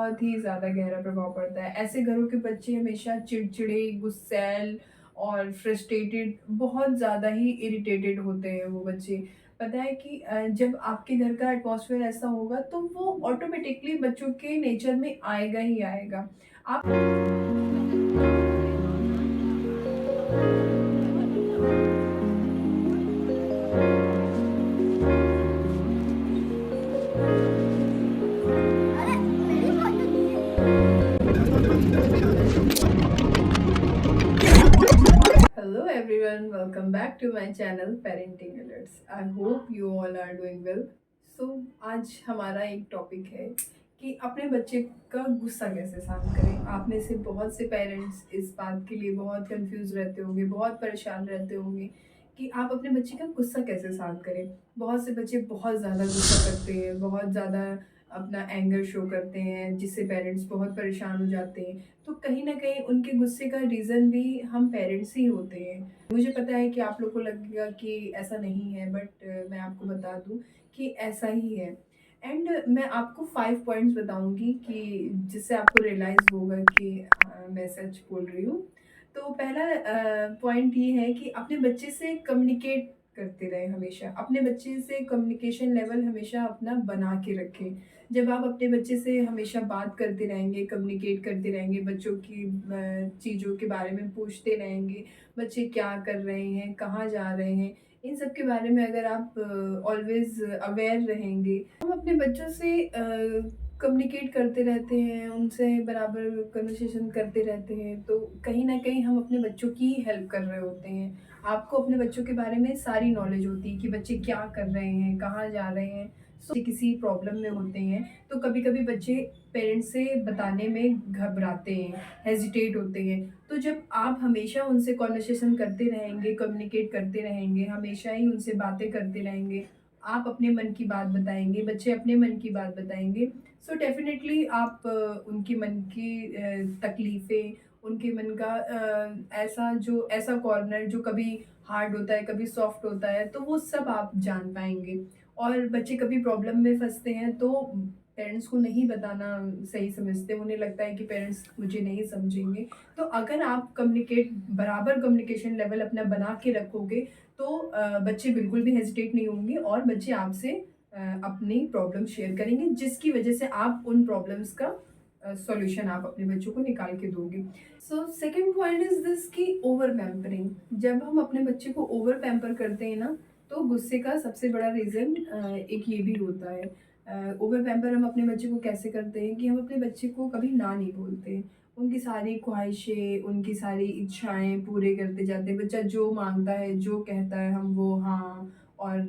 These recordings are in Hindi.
बहुत ही ज़्यादा गहरा प्रभाव पड़ता है। ऐसे घरों के बच्चे हमेशा चिड़चिड़े, गुस्सैल और फ्रस्ट्रेटेड, बहुत ज़्यादा ही इरिटेटेड होते हैं वो बच्चे। पता है कि जब आपके घर का एटमॉस्फेयर ऐसा होगा तो वो ऑटोमेटिकली बच्चों के नेचर में आएगा ही आएगा। आप Hello everyone, welcome back to my channel Parenting Alerts. I hope you all are doing well. So आज हमारा एक टॉपिक है कि अपने बच्चे का गुस्सा कैसे शांत करें। आप में से बहुत से पेरेंट्स इस बात के लिए बहुत कंफ्यूज रहते होंगे, बहुत परेशान रहते होंगे कि आप अपने बच्चे का गुस्सा कैसे शांत करें। बहुत से बच्चे बहुत ज़्यादा गुस्सा करते हैं, बहुत ज़्यादा अपना एंगर शो करते हैं, जिससे पेरेंट्स बहुत परेशान हो जाते हैं। तो कहीं न कहीं उनके गुस्से का रीज़न भी हम पेरेंट्स ही होते हैं। मुझे पता है कि आप लोग को लगेगा कि ऐसा नहीं है, बट मैं आपको बता दूँ कि ऐसा ही है। एंड मैं आपको 5 पॉइंट्स बताऊँगी कि जिससे आपको रियलाइज़ होगा कि मैं सच बोल रही हूँ। तो पहला पॉइंट ये है कि अपने बच्चे से कम्युनिकेट करते रहें हमेशा। अपने बच्चे से कम्युनिकेशन लेवल हमेशा अपना बना के रखें। जब आप अपने बच्चे से हमेशा बात करते रहेंगे, कम्युनिकेट करते रहेंगे, बच्चों की चीज़ों के बारे में पूछते रहेंगे, बच्चे क्या कर रहे हैं, कहाँ जा रहे हैं, इन सब के बारे में अगर आप ऑलवेज़ अवेयर रहेंगे, हम अपने बच्चों से कम्युनिकेट करते रहते हैं, उनसे बराबर कन्वर्सेशन करते रहते हैं, तो कहीं न कहीं हम अपने बच्चों की ही हेल्प कर रहे होते हैं। आपको अपने बच्चों के बारे में सारी नॉलेज होती है कि बच्चे क्या कर रहे हैं, कहाँ जा रहे हैं। किसी प्रॉब्लम में होते हैं तो कभी-कभी बच्चे पेरेंट्स से बताने में घबराते हैं, हेजिटेट होते हैं। तो जब आप हमेशा उनसे कन्वर्सेशन करते रहेंगे, कम्युनिकेट करते रहेंगे, हमेशा ही उनसे बातें करते रहेंगे, आप अपने मन की बात बताएँगे, बच्चे अपने मन की बात बताएँगे, सो डेफ़िनेटली आप उनके मन की तकलीफ़ें, उनके मन का ऐसा कॉर्नर जो कभी हार्ड होता है, कभी सॉफ्ट होता है, तो वो सब आप जान पाएँगे। और बच्चे कभी प्रॉब्लम में फँसते हैं तो पेरेंट्स को नहीं बताना सही समझते हैं, उन्हें लगता है कि पेरेंट्स मुझे नहीं समझेंगे। तो अगर आप बराबर कम्युनिकेशन लेवल अपना बना के रखोगे तो बच्चे बिल्कुल भी हेजिटेट नहीं होंगे और बच्चे आपसे अपनी प्रॉब्लम शेयर करेंगे, जिसकी वजह से आप उन प्रॉब्लम्स का सॉल्यूशन आप अपने बच्चों को निकाल के दोगे। So second point is this कि ओवर पैम्परिंग। जब हम अपने बच्चे को ओवर पैम्पर करते हैं ना, तो गुस्से का सबसे बड़ा रीज़न एक ये भी होता है। ओवर पैम्पर हम अपने बच्चे को कैसे करते हैं कि हम अपने बच्चे को कभी ना नहीं बोलते। उनकी सारी ख्वाहिशें, उनकी सारी इच्छाएँ पूरे करते जाते हैं। बच्चा जो माँगता है, जो कहता है, हम वो हाँ और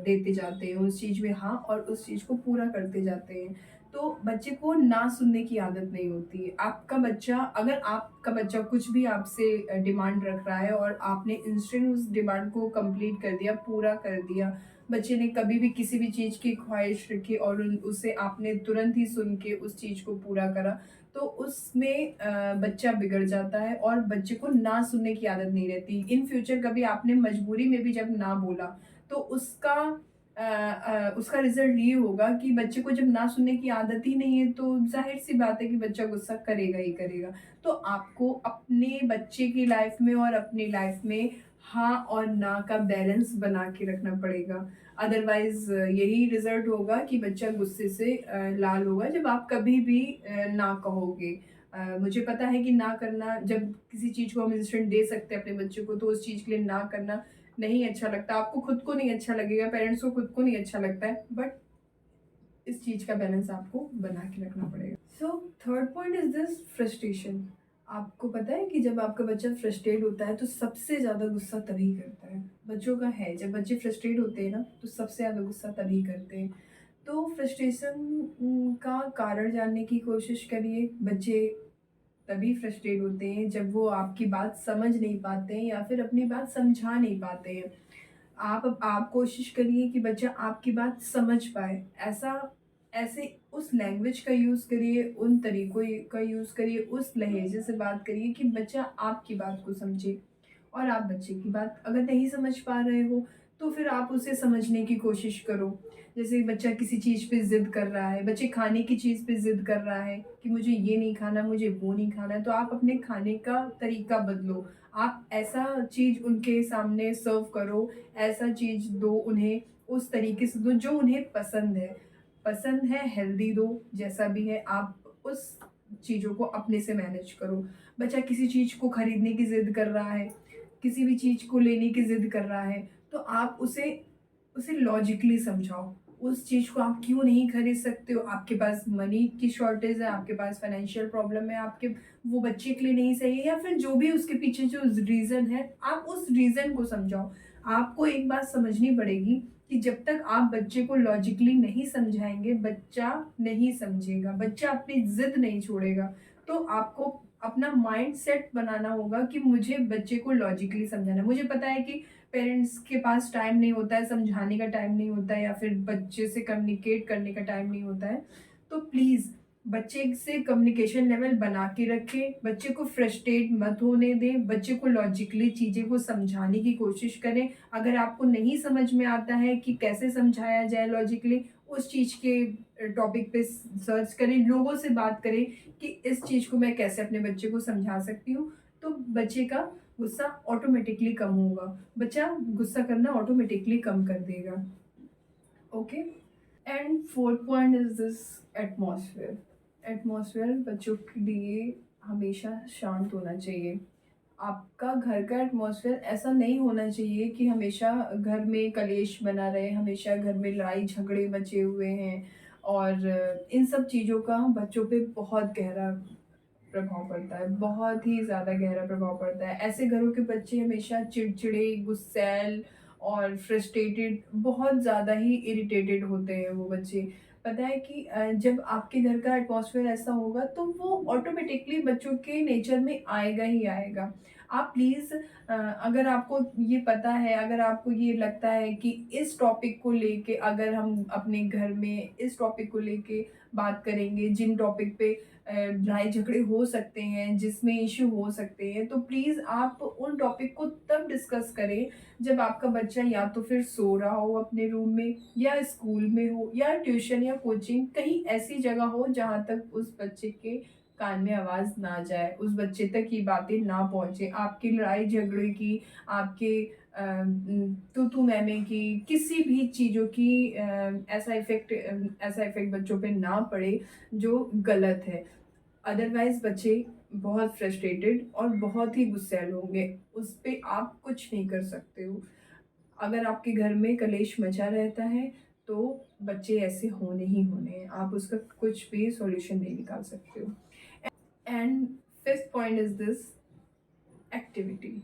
देते जाते हैं। उस चीज़ में हाँ और उस चीज़ को पूरा करते जाते हैं। तो बच्चे को ना सुनने की आदत नहीं होती है। अगर आपका बच्चा कुछ भी आपसे डिमांड रख रहा है और आपने इंस्टेंट उस डिमांड को कंप्लीट कर दिया, पूरा कर दिया, बच्चे ने कभी भी किसी भी चीज़ की ख्वाहिश रखी और उसे आपने तुरंत ही सुन के उस चीज़ को पूरा करा, तो उसमें बच्चा बिगड़ जाता है और बच्चे को ना सुनने की आदत नहीं रहती। इन फ्यूचर कभी आपने मजबूरी में भी जब ना बोला, तो उसका रिज़ल्ट ये होगा कि बच्चे को जब ना सुनने की आदत ही नहीं है, तो ज़ाहिर-सी बात है कि बच्चा गुस्सा करेगा ही करेगा। तो आपको अपने बच्चे की लाइफ़ में और अपनी लाइफ़ में हाँ और ना का बैलेंस बना के रखना पड़ेगा। अदरवाइज़ यही रिज़ल्ट होगा कि बच्चा गुस्से से लाल होगा जब आप कभी भी ना कहोगे। मुझे पता है कि ना करना, जब किसी चीज़ को हम इंस्टेंट दे सकते हैं अपने बच्चे को, तो उस चीज़ के लिए ना करना नहीं अच्छा लगता। आपको खुद को नहीं अच्छा लगेगा, पेरेंट्स को खुद को नहीं अच्छा लगता है, बट इस चीज़ का बैलेंस आपको बना के रखना पड़ेगा। So third point is this frustration. आपको पता है कि जब आपका बच्चा फ्रस्ट्रेट होता है तो सबसे ज़्यादा गुस्सा तभी करता है। बच्चों का है, जब बच्चे फ्रस्ट्रेट होते हैं ना तो सबसे ज़्यादा गुस्सा तभी करते हैं। तो फ्रस्ट्रेशन का कारण जानने की कोशिश करिए। बच्चे तभी फ्रस्ट्रेट होते हैं जब वो आपकी बात समझ नहीं पाते हैं या फिर अपनी बात समझा नहीं पाते हैं। आप कोशिश करिए कि बच्चा आपकी बात समझ पाए। ऐसे उस लैंग्वेज का यूज़ करिए, उन तरीकों का यूज़ करिए, उस लहज़े से बात करिए कि बच्चा आपकी बात को समझे। और आप बच्चे की बात अगर नहीं समझ पा रहे हो, तो फिर आप उसे समझने की कोशिश करो। जैसे बच्चा किसी चीज़ पे ज़िद कर रहा है, बच्चे खाने की चीज़ पे ज़िद कर रहा है कि मुझे ये नहीं खाना, मुझे वो नहीं खाना है, तो आप अपने खाने का तरीका बदलो। आप ऐसा चीज़ उनके सामने सर्व करो, ऐसा चीज़ दो उन्हें, उस तरीके से दो जो उन्हें पसंद है। पसंद है हेल्दी दो, जैसा भी है आप उस चीज़ों को अपने से मैनेज करो। बच्चा किसी चीज़ को खरीदने की ज़िद कर रहा है, किसी भी चीज़ को लेने की ज़िद कर रहा है, तो आप उसे उसे लॉजिकली समझाओ। उस चीज़ को आप क्यों नहीं खरीद सकते हो, आपके पास मनी की शॉर्टेज है, आपके पास फाइनेंशियल प्रॉब्लम है, आपके वो बच्चे के लिए नहीं सही है, या फिर जो भी उसके पीछे जो रीज़न है, आप उस रीज़न को समझाओ। आपको एक बात समझनी पड़ेगी कि जब तक आप बच्चे को लॉजिकली नहीं समझाएँगे, बच्चा नहीं समझेगा, बच्चा अपनी ज़िद नहीं छोड़ेगा। तो आपको अपना माइंडसेट बनाना होगा कि मुझे बच्चे को लॉजिकली समझाना है। मुझे पता है कि पेरेंट्स के पास टाइम नहीं होता है, समझाने का टाइम नहीं होता है, या फिर बच्चे से कम्युनिकेट करने का टाइम नहीं होता है। तो प्लीज़ बच्चे से कम्युनिकेशन लेवल बना के रखें, बच्चे को फ्रस्ट्रेट मत होने दें, बच्चे को लॉजिकली चीज़ें को समझाने की कोशिश करें। अगर आपको नहीं समझ में आता है कि कैसे समझाया जाए लॉजिकली, उस चीज़ के टॉपिक पे सर्च करें, लोगों से बात करें कि इस चीज़ को मैं कैसे अपने बच्चे को समझा सकती हूँ। तो बच्चे का गुस्सा ऑटोमेटिकली कम होगा, बच्चा गुस्सा करना ऑटोमेटिकली कम कर देगा। Okay. And fourth point is this atmosphere. Atmosphere बच्चों के लिए हमेशा शांत होना चाहिए। आपका घर का एटमॉस्फेयर ऐसा नहीं होना चाहिए कि हमेशा घर में कलेश बना रहे, हमेशा घर में लड़ाई झगड़े मचे हुए हैं, और इन सब चीज़ों का बच्चों पे बहुत गहरा प्रभाव पड़ता है, बहुत ही ज़्यादा गहरा प्रभाव पड़ता है। ऐसे घरों के बच्चे हमेशा चिड़चिड़े, गुस्सैल और फ्रस्ट्रेटेड, बहुत ज़्यादा ही इरिटेटेड होते हैं वो बच्चे। पता है कि जब आपके घर का एटमॉस्फेयर ऐसा होगा तो वो ऑटोमेटिकली बच्चों के नेचर में आएगा ही आएगा। आप प्लीज़, अगर आपको ये पता है, अगर आपको ये लगता है कि इस टॉपिक को लेके अगर हम अपने घर में इस टॉपिक को लेके बात करेंगे, जिन टॉपिक पे लड़ाई झगड़े हो सकते हैं, जिसमें इश्यू हो सकते हैं, तो प्लीज़ आप उन टॉपिक को तब डिस्कस करें जब आपका बच्चा या तो फिर सो रहा हो अपने रूम में, या स्कूल में हो, या ट्यूशन या कोचिंग कहीं ऐसी जगह हो जहाँ तक उस बच्चे के कान में आवाज़ ना जाए, उस बच्चे तक ये बातें ना पहुँचे। आपकी लड़ाई झगड़े की, आपके तू-तू मैं-मैं की, किसी भी चीज़ों की ऐसा इफ़ेक्ट बच्चों पे ना पड़े जो गलत है। अदरवाइज़ बच्चे बहुत फ्रस्ट्रेटेड और बहुत ही गुस्सैल होंगे, उस पे आप कुछ नहीं कर सकते हो। अगर आपके घर में कलेश मचा रहता है, तो बच्चे ऐसे होने ही होने हैं, आप उसका कुछ भी सॉल्यूशन नहीं निकाल सकते हो। And fifth point is this activity.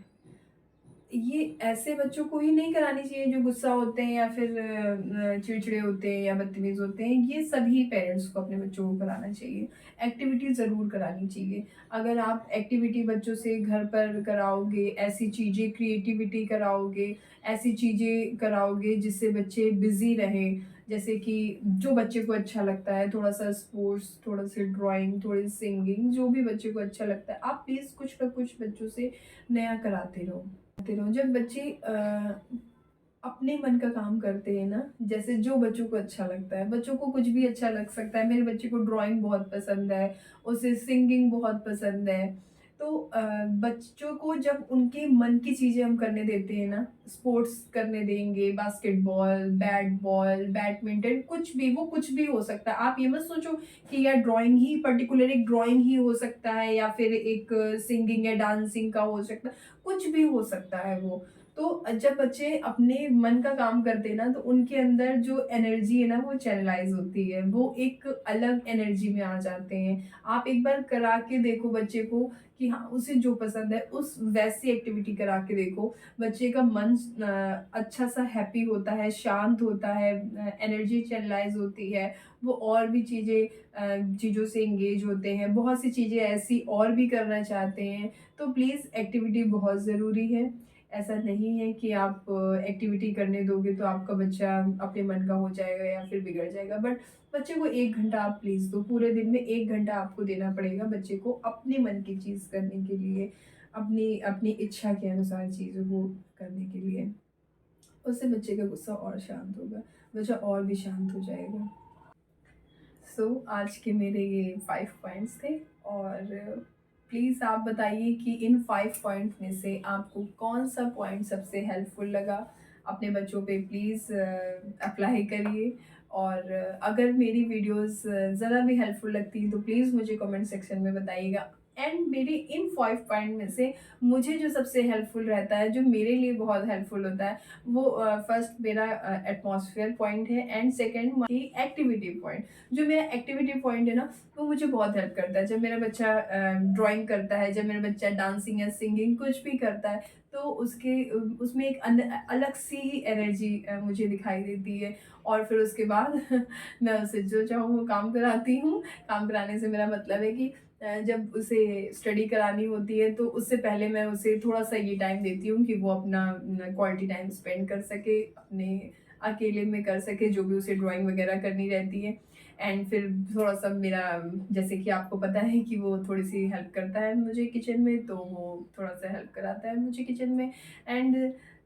ये ऐसे बच्चों को ही नहीं करानी चाहिए जो गुस्सा होते हैं, या फिर चिड़चिड़े होते हैं, या बदतमीज़ होते हैं। ये सभी पेरेंट्स को अपने बच्चों को कराना चाहिए। एक्टिविटी ज़रूर करानी चाहिए। अगर आप एक्टिविटी बच्चों से घर पर कराओगे, ऐसी चीज़ें क्रिएटिविटी कराओगे, ऐसी चीज़ें कराओगे जिससे बच्चे बिज़ी रहें, जैसे कि जो बच्चे को अच्छा लगता है, थोड़ा-सा स्पोर्ट्स, थोड़ा-सा ड्राइंग, थोड़ी सिंगिंग, जो भी बच्चे को अच्छा लगता है, आप प्लीज़ कुछ ना कुछ बच्चों से नया कराते रहो। जब बच्चे अपने मन का काम करते हैं ना, जैसे जो बच्चों को अच्छा लगता है, बच्चों को कुछ भी अच्छा लग सकता है। मेरे बच्चे को ड्राइंग बहुत पसंद है, उसे सिंगिंग बहुत पसंद है। तो बच्चों को जब उनके मन की चीज़ें हम करने देते हैं ना, स्पोर्ट्स करने देंगे, बास्केटबॉल, बैट बॉल, बैडमिंटन, कुछ भी, वो कुछ भी हो सकता है। आप ये मत सोचो कि यार ड्राइंग ही, पर्टिकुलर एक ड्राइंग ही हो सकता है, या फिर एक सिंगिंग या डांसिंग का हो सकता है, कुछ भी हो सकता है वो। तो जब बच्चे अपने मन का काम करते हैं ना, तो उनके अंदर जो एनर्जी है ना, वो चैनलाइज़ होती है, वो एक अलग एनर्जी में आ जाते हैं। आप एक बार करा के देखो बच्चे को कि हाँ, उसे जो पसंद है उस वैसी एक्टिविटी करा के देखो, बच्चे का मन अच्छा-सा हैप्पी होता है, शांत होता है, एनर्जी चैनलाइज़ होती है, वो और भी चीज़ों से एंगेज होते हैं, बहुत सी चीज़ें ऐसी और भी करना चाहते हैं। तो प्लीज़ एक्टिविटी बहुत ज़रूरी है। ऐसा नहीं है कि आप एक्टिविटी करने दोगे तो आपका बच्चा अपने मन का हो जाएगा या फिर बिगड़ जाएगा। बट बच्चे को 1 घंटा आप प्लीज़ दो, पूरे दिन में 1 घंटा आपको देना पड़ेगा बच्चे को अपने मन की चीज़ करने के लिए, अपनी अपनी इच्छा के अनुसार चीज़ों को करने के लिए। उससे बच्चे का गुस्सा और शांत होगा, बच्चा और भी शांत हो जाएगा। आज के मेरे ये 5 पॉइंट्स थे, और प्लीज़ आप बताइए कि इन 5 पॉइंट में से आपको कौन-सा पॉइंट सबसे हेल्पफुल लगा? अपने बच्चों पे प्लीज़ अप्लाई करिए, और अगर मेरी वीडियोज़ ज़रा भी हेल्पफुल लगती हैं तो प्लीज़ मुझे कमेंट सेक्शन में बताइएगा। एंड मेरे इन 5 पॉइंट में से मुझे जो सबसे हेल्पफुल रहता है, जो मेरे लिए बहुत हेल्पफुल होता है, वो फर्स्ट मेरा एटमॉस्फेयर पॉइंट है, एंड सेकंड की एक्टिविटी पॉइंट। जो मेरा एक्टिविटी पॉइंट है ना, वो मुझे बहुत हेल्प करता है। जब मेरा बच्चा ड्राइंग करता है, जब मेरा बच्चा डांसिंग या सिंगिंग कुछ भी करता है, तो उसमें एक अलग सी एनर्जी मुझे दिखाई देती है। और फिर उसके बाद मैं उसे जो चाहूँ वो काम कराती हूँ। काम कराने से मेरा मतलब है कि जब उसे स्टडी करानी होती है, तो उससे पहले मैं उसे थोड़ा-सा ये टाइम देती हूँ कि वो अपना क्वालिटी टाइम स्पेंड कर सके, अपने अकेले में कर सके, जो भी उसे ड्राइंग वगैरह करनी रहती है। एंड फिर थोड़ा-सा मेरा, जैसे कि आपको पता है कि वो थोड़ी-सी हेल्प करता है मुझे किचन में, तो वो थोड़ा-सा हेल्प कराता है मुझे किचन में। एंड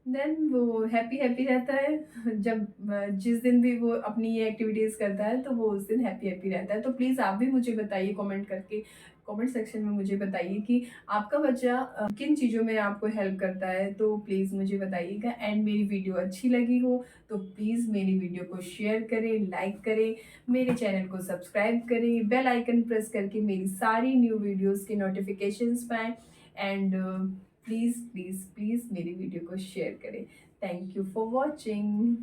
देन वो हैप्पी-हैप्पी रहता है। जब जिस दिन भी वो अपनी ये एक्टिविटीज़ करता है, तो वो उस दिन हैप्पी-हैप्पी रहता है। तो प्लीज़ आप भी मुझे बताइए कमेंट करके, कमेंट सेक्शन में मुझे बताइए कि आपका बच्चा किन चीज़ों में आपको हेल्प करता है, तो प्लीज़ मुझे बताइएगा। एंड मेरी वीडियो अच्छी लगी हो तो प्लीज़ मेरी वीडियो को शेयर करें, लाइक करें, मेरे चैनल को सब्सक्राइब करें, बेल आइकन प्रेस करके मेरी सारी न्यू वीडियोज़ के नोटिफ़िकेशंस पाएँ। एंड प्लीज़, प्लीज़, प्लीज़ मेरी वीडियो को शेयर करें। Thank you for watching.